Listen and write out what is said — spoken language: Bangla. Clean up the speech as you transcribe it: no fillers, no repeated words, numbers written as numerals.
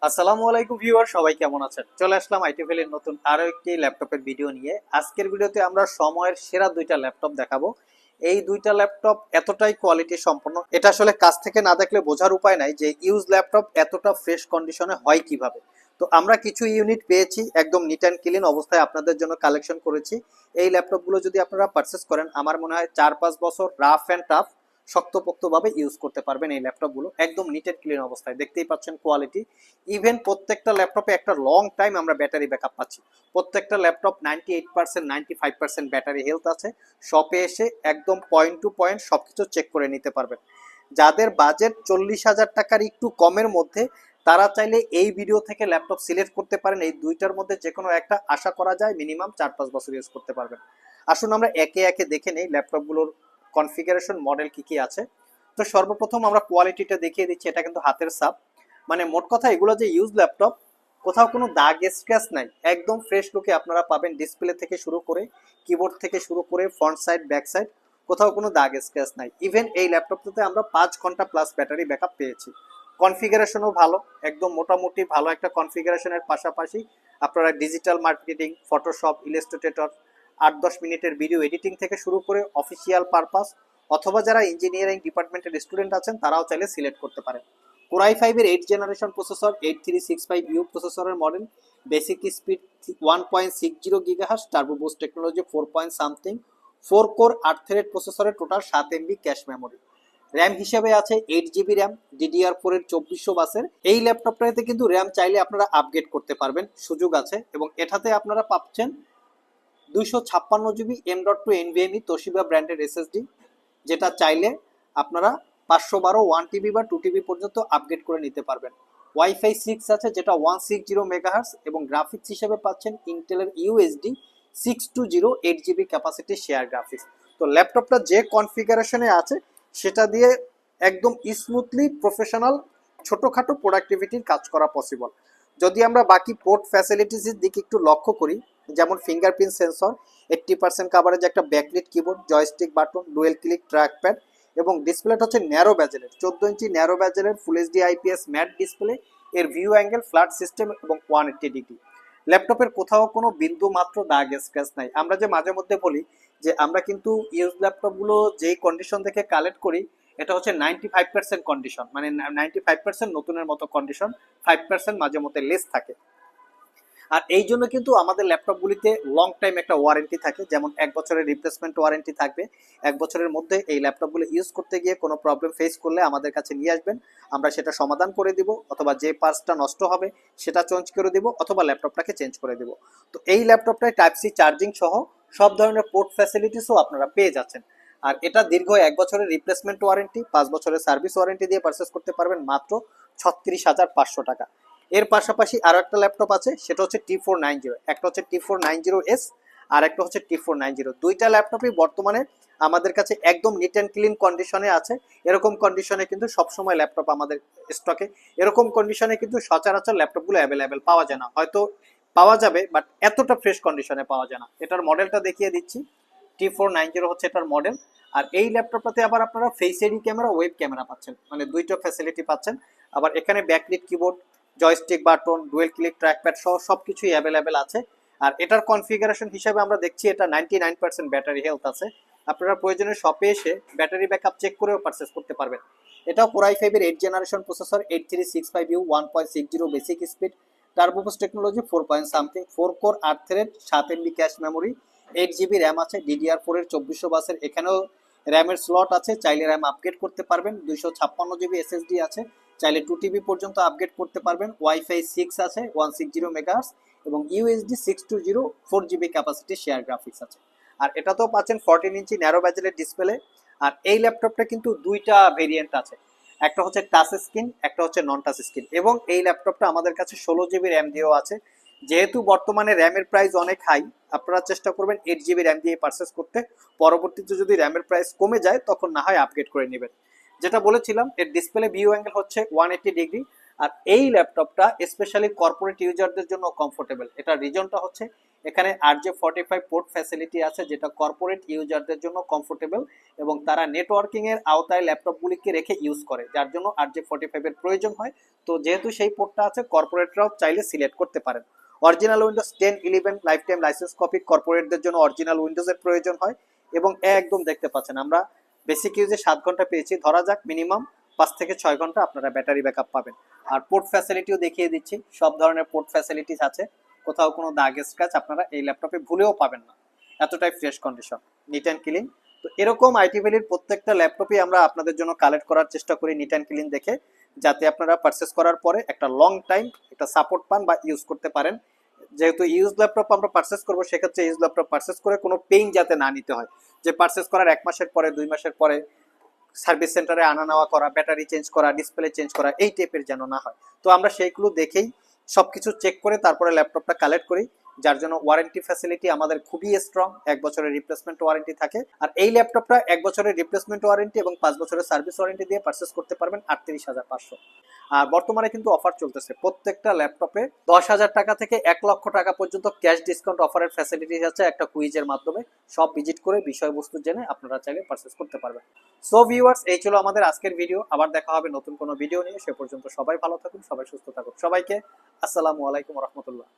আসসালামু আলাইকুম ভিউয়ার, সবাই কেমন আছেন? চলে আসলাম আইটিভেল এর নতুন আরো একটি ল্যাপটপের ভিডিও নিয়ে। আজকের ভিডিওতে আমরা সময়ের সেরা দুইটা ল্যাপটপ দেখাবো। এই দুইটা ল্যাপটপ এতটাই কোয়ালিটি সম্পন্ন, এটা আসলে কাছ থেকে না দেখলে বোঝার উপায় নাই যে ইউজ ল্যাপটপ এতটা ফ্রেশ কন্ডিশনে হয় কিভাবে। তো আমরা কিছু ইউনিট পেয়েছি একদম নিট অ্যান্ড ক্লিন অবস্থায়, আপনাদের জন্য কালেকশন করেছি। এই ল্যাপটপগুলো যদি আপনারা পারচেস করেন, আমার মনে হয় 4-5 বছর রাফ অ্যান্ড টাফ শক্তপোক্তভাবে ইউজ করতে পারবেন। এই ল্যাপটপগুলো একদম নিট অ্যান্ড ক্লিন অবস্থায়, দেখতেই পাচ্ছেন কোয়ালিটি। ইভেন প্রত্যেকটা ল্যাপটপে একটা লং টাইম আমরা ব্যাটারি ব্যাকআপ পাচ্ছি। প্রত্যেকটা ল্যাপটপ 98%, 95% ব্যাটারি হেলথ আছে। শপে এসে একদম পয়েন্ট টু পয়েন্ট সবকিছু চেক করে নিতে পারবেন। যাদের বাজেট 40,000 টাকার একটু কমের মধ্যে, তারা চাইলে এই ভিডিও থেকে ল্যাপটপ সিলেক্ট করতে পারেন। এই দুইটার মধ্যে যে কোনো একটা আশা করা যায় মিনিমাম 4-5 বছর ইউজ করতে পারবেন। আসুন আমরা একে একে দেখে নেই ল্যাপটপগুলোর কনফিগারেশন, মডেল কি কি আছে। তো সর্বপ্রথম আমরা কোয়ালিটিটা দেখিয়ে দিচ্ছি। এটা কিন্তু হাতের ছাপ, মানে মোট কথা এগুলো যে ইউজ ল্যাপটপ, কোথাও কোনো দাগ স্ক্র্যাচ নাই, একদম ফ্রেশ লুকে আপনারা পাবেন। ডিসপ্লে থেকে শুরু করে, কিবোর্ড থেকে শুরু করে, ফ্রন্ট সাইড ব্যাক সাইড, কোথাও কোনো দাগ স্ক্র্যাচ নাই। ইভেন এই ল্যাপটপটাতে আমরা 5 ঘন্টা প্লাস ব্যাটারি ব্যাকআপ পেয়েছি। কনফিগারেশনও ভালো, একদম মোটামুটি ভালো একটা কনফিগারেশনের পাশাপাশি আপনারা ডিজিটাল মার্কেটিং, ফটোশপ, ইলাস্ট্রেটর, 8-10 মিনিটের ভিডিও এডিটিং থেকে শুরু করে অফিসিয়াল পারপাস, অথবা যারা ইঞ্জিনিয়ারিং ডিপার্টমেন্টের স্টুডেন্ট আছেন তারাও চাইলে সিলেক্ট করতে পারেন। কোরাই ফাইভের 8 জেনারেশন প্রসেসর, 8365 ইউ প্রসেসরের model, basic speed 1.60 gigahertz, turbo boost technology 4 point something, 4 core 8 thread প্রসেসরের, total 7 MB cache memory. RAM হিসেবে আছে 8 GB র্যাম, DDR4 এর 2400 বাসের। এই ল্যাপটপটাতে কিন্তু র্যাম চাইলে আপনারা আপগ্রেড করতে পারবেন, সুযোগ আছে। এবং এটাতে আপনারা পাচ্ছেন 256 GB M.2 NVMe তোশিবা ব্র্যান্ডের SSD, যেটা চাইলে আপনারা 512, 1 TB বা 2 TB পর্যন্ত আপগ্রেড করে নিতে পারবেন। ওয়াইফাই 6 আছে, যেটা 160 মেগাহার্স, এবং গ্রাফিক্স হিসেবে পাচ্ছেন ইন্টেলের UHD 620 8 GB capacity share graphics. তো ল্যাপটপটা যে কনফিগারেশনে আছে সেটা দিয়ে একদম স্মুথলি প্রফেশনাল ছোটোখাটো প্রোডাক্টিভিটির কাজ করা পসিবল। যদি আমরা বাকি পোর্ট ফ্যাসিলিটিসের দিকে একটু লক্ষ্য করি, যেমন ফিঙ্গারপ্রিন্ট সেন্সর, 80% কাভারেজ একটা backlit keyboard, joystick button, dual click trackpad, এবং ডিসপ্লেটা হচ্ছে ন্যারো ব্যাজেলের, 14 ইঞ্চি ন্যারো ব্যাজেলের full HD IPS matte display. এর ভিউ অ্যাঙ্গেল ফ্ল্যাট সিস্টেম এবং 180 ডিগ্রি। ল্যাপটপের কোথাও কোনো বিন্দু মাত্র দাগ স্ক্র্যাচ নাই। আমরা যে মাঝে মধ্যে বলি যে আমরা কিন্তু ইউজ ল্যাপটপগুলো যেই কন্ডিশন থেকে কালেক্ট করি, এটা হচ্ছে 95% কন্ডিশন, মানে 95% নতুনের মতো কন্ডিশন, 5% মাঝে মধ্যে লেস থাকে। আর এই জন্য কিন্তু আমাদের ল্যাপটপগুলিতে লং টাইম একটা ওয়ারেন্টি থাকে, যেমন 1 বছরের রিপ্লেসমেন্ট ওয়ারেন্টি থাকবে। 1 বছরের মধ্যে এই ল্যাপটপগুলো ইউজ করতে গিয়ে কোনো প্রবলেম ফেস করলে আমাদের কাছে নিয়ে আসবেন, আমরা সেটা সমাধান করে দিব, অথবা যে পার্টসটা নষ্ট হবে সেটা চেঞ্জ করে দিব, অথবা ল্যাপটপটাকে চেঞ্জ করে দিব। তো এই ল্যাপটপটায় টাইপ সি চার্জিং সহ সব ধরনের পোর্ট ফ্যাসিলিটিসও আপনারা পেয়ে যাচ্ছেন। আর এটা দীর্ঘ 1 বছরের রিপ্লেসমেন্ট ওয়ারেন্টি, 5 বছরের সার্ভিস ওয়ারেন্টি দিয়ে পারচেস করতে পারবেন মাত্র 36,500 টাকা। এর পাশাপাশি আরো একটা ল্যাপটপ আছে, সেটা হচ্ছে T490। একটা হচ্ছে T490S, আর একটা হচ্ছে T490। দুইটা ল্যাপটপই বর্তমানে আমাদের কাছে একদম নিট অ্যান্ড ক্লিন কন্ডিশনে আছে। এরকম কন্ডিশনে কিন্তু সবসময় ল্যাপটপ আমাদের স্টকে, এরকম কন্ডিশনে কিন্তু সচরাচর ল্যাপটপগুলো অ্যাভেলেবেল পাওয়া যায় না। হয়তো পাওয়া যাবে, বাট এতটা ফ্রেশ কন্ডিশনে পাওয়া যায় না। এটার মডেলটা দেখিয়ে দিচ্ছি। T490 হচ্ছে এটার মডেল। আর এই ল্যাপটপটাতে আবার আপনারা face ID camera, web camera পাচ্ছেন, মানে দুইটা ফ্যাসিলিটি পাচ্ছেন। আবার এখানে backlit keyboard, joystick button, dual click trackpad সহ সবকিছুই অ্যাভেলেবেল আছে। আর এটার কনফিগারেশন হিসেবে আমরা দেখছি এটা 99% ব্যাটারি হেলথ আছে। আপনারা প্রয়োজনে শপে এসে ব্যাটারি ব্যাকআপ চেক করেও পারচেস করতে পারবেন। এটাও কোরাই ফাইভের 8 generation processor, 8365U 1.60 basic speed, turbo boost technology 4 point something, 4 core 8 thread, 7 MB cache memory, 8 GB RAM আছে, DDR4 এর 2400 বাসের। এখানেও র্যামের স্লট আছে, চাইলে র্যাম আপগ্রেড করতে পারবেন। 256 GB SSD আছে, চাইলে 2 TB পর্যন্ত আপগ্রেড করতে পারবেন। ওয়াইফাই 6 আছে, 160 মেগাহার্স, এবং USD 620 4 GB capacity share graphics আছে। আর এটাতেও পাচ্ছেন 14 ইঞ্চি ন্যারো ব্যাজেলের ডিসপ্লে। আর এই ল্যাপটপটা কিন্তু দুইটা ভেরিয়েন্ট আছে, একটা হচ্ছে টাচ স্ক্রিন, একটা হচ্ছে নন টাচ স্ক্রিন। এবং এই ল্যাপটপটা আমাদের কাছে 16 GB র্যাম দিয়েও আছে। যেহেতু বর্তমানে র্যামের প্রাইস অনেক হাই, আপনারা চেষ্টা করবেন 8 GB র্যাম দিয়ে পারচেস করতে। পরবর্তীতে যদি র্যামের প্রাইস কমে যায় তখন না হয় আপগ্রেড করে নেবেন। যেটা বলেছিলাম, এর ডিসপ্লে ভিউ অ্যাঙ্গেল হচ্ছে 180 ডিগ্রি। আর এই ল্যাপটপটা স্পেশালি কর্পোরেট ইউজারদের জন্য কমফোর্টেবল। এটার রিজনটা হচ্ছে এখানে RJ45 পোর্ট ফ্যাসিলিটি আছে, যেটা কর্পোরেট ইউজারদের জন্য কমফোর্টেবল এবং তারা নেটওয়ার্কিং এর আওতায় ল্যাপটপগুলিকে রেখে ইউজ করে, যার জন্য RJ45 এর প্রয়োজন হয়। তো যেহেতু সেই পোর্টটা আছে, কর্পোরেটরাও চাইলে সিলেক্ট করতে পারেন। Original Windows 10-11 lifetime licence copy কর্পোরেটদের জন্য অরিজিনাল উইন্ডোজের প্রয়োজন হয়। এবং একদম দেখতে পাচ্ছেন আমরা বেসিক ইউজে 7 ঘন্টা পেয়েছি, ধরা যাক মিনিমাম 5 থেকে 6 ঘন্টা আপনারা ব্যাটারি ব্যাকআপ পাবেন। আর পোর্ট ফ্যাসিলিটিও দেখিয়ে দিচ্ছি, সব ধরনের পোর্ট ফ্যাসিলিটিস আছে, কোথাও কোনো দাগ স্ক্র্যাচ আপনারা এই ল্যাপটপে ভুলেও পাবেন না, এতটাই fresh condition, neat and clean. তো এরকম আইটি ভ্যালির প্রত্যেকটা ল্যাপটপই আমরা আপনাদের জন্য কালেক্ট করার চেষ্টা করি নিট অ্যান্ড ক্লিন দেখে, যাতে আপনারা পারচেস করার পরে একটা লং টাইম একটা সাপোর্ট পান বা ইউজ করতে পারেন। যেহেতু ইউজ ল্যাপটপ আমরা পারচেস করবো, সেক্ষেত্রে ইউজ ল্যাপটপ পারচেস করে কোনো পেইন যাতে না নিতে হয়, যে পারচেস করার 1 মাসের পরে 2 মাসের পরে সার্ভিস সেন্টারে আনা নেওয়া করা, ব্যাটারি চেঞ্জ করা, ডিসপ্লে চেঞ্জ করা, এই টাইপের যেন না হয়। তো আমরা সেইগুলো দেখেই সবকিছু চেক করে তারপরে ল্যাপটপটা কালেক্ট করি, যার জন্য ওয়ারেন্টি ফ্যাসিলিটি আমাদের খুবই স্ট্রং, 1 বছরের রিপ্লেসমেন্ট ওয়ারেন্টি থাকে। আর এই ল্যাপটপটা 1 বছরের রিপ্লেসমেন্ট ওয়ারেন্টি এবং 5 বছরের সার্ভিস ওয়ারেন্টি দিয়ে পারচেস করতে পারবেন 38,500। আর বর্তমানে কিন্তু অফার চলতেছে, প্রত্যেকটা ল্যাপটপে 10,000 টাকা থেকে 1 লক্ষ টাকা পর্যন্ত ক্যাশ ডিসকাউন্ট অফারের ফ্যাসিলিটি আছে একটা কুইজের মাধ্যমে। সব ভিজিট করে বিষয়বস্তু জেনে আপনারা চাইলে পারচেস করতে পারবেন। সো ভিউয়ার্স, এই ছিল আমাদের আজকের ভিডিও, আবার দেখা হবে নতুন কোনো ভিডিও নিয়ে। সে পর্যন্ত সবাই ভালো থাকুন, সবাই সুস্থ থাকুন। সবাইকে আসসালামু আলাইকুম রহমতুল্লাহ।